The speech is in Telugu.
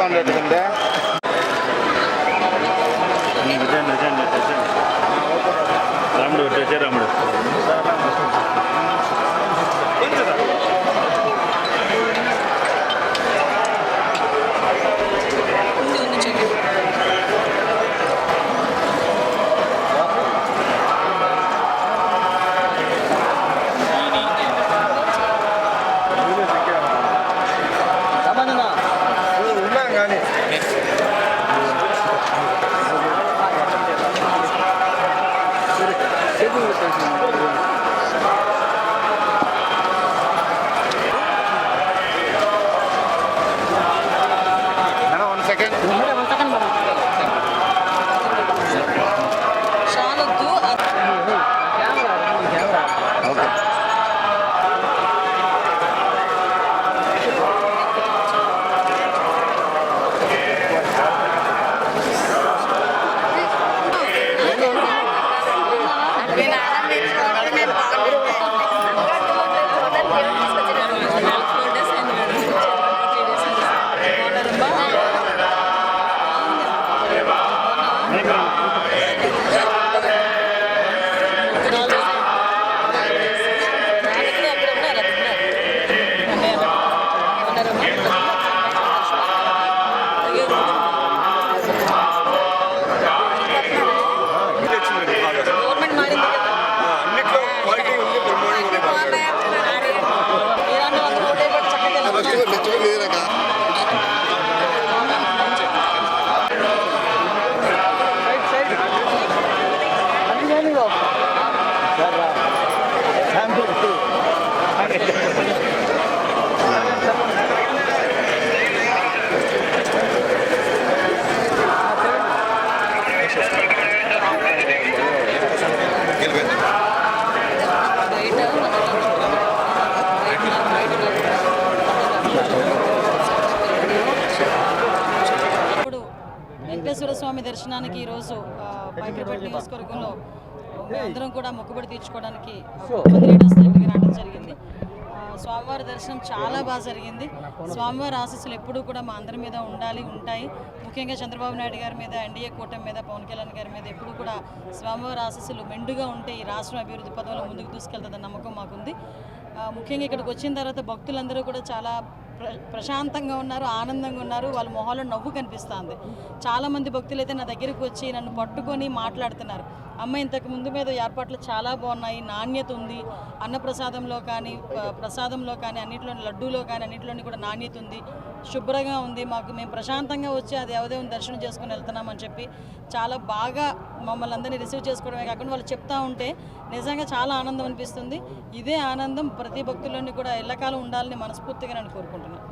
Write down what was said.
ఉండేది రాముడు రాముడు వెంకటేశ్వర స్వామి దర్శనానికి ఈరోజు పైకిపేట నియోజకవర్గంలో అందరం కూడా మొక్కుబడి తీర్చుకోవడానికి రావడం జరిగింది. స్వామివారి దర్శనం చాలా బాగా జరిగింది. స్వామివారి ఆశీస్సులు ఎప్పుడూ కూడా మా అందరి మీద ఉంటాయి. ముఖ్యంగా చంద్రబాబు నాయుడు గారి మీద, ఎన్డీఏ కూటమి మీద, పవన్ కళ్యాణ్ గారి మీద ఎప్పుడూ కూడా స్వామివారి ఆశీస్సులు మెండుగా ఉంటే ఈ రాష్ట్రం అభివృద్ధి పదంలో ముందుకు తీసుకెళ్తుందన్న నమ్మకం మాకుంది. ముఖ్యంగా ఇక్కడికి వచ్చిన తర్వాత భక్తులందరూ కూడా చాలా ప్రశాంతంగా ఉన్నారు, ఆనందంగా ఉన్నారు. వాళ్ళ మొహాల్లో నవ్వు కనిపిస్తుంది. చాలామంది భక్తులు అయితే నా దగ్గరికి వచ్చి నన్ను పట్టుకొని మాట్లాడుతున్నారు. అమ్మ ఇంతకు ముందు మీద ఏర్పాట్లు చాలా బాగున్నాయి, నాణ్యత ఉంది, అన్నప్రసాదంలో కానీ ప్రసాదంలో కానీ అన్నింటిలోని లడ్డూలో కానీ అన్నింటిలోని కూడా నాణ్యత ఉంది, శుభ్రంగా ఉంది, మేము ప్రశాంతంగా వచ్చి ఆ దేవదేవుని దర్శనం చేసుకుని వెళ్తున్నామని చెప్పి చాలా బాగా మమ్మల్ని అందరినీ రిసీవ్ చేసుకోవడమే కాకుండా వాళ్ళు చెప్తా ఉంటే నిజంగా చాలా ఆనందం అనిపిస్తుంది. ఇదే ఆనందం ప్రతి భక్తుల్లోని కూడా ఎల్లకాలం ఉండాలని మనస్ఫూర్తిగా నేను కోరుకుంటున్నాను.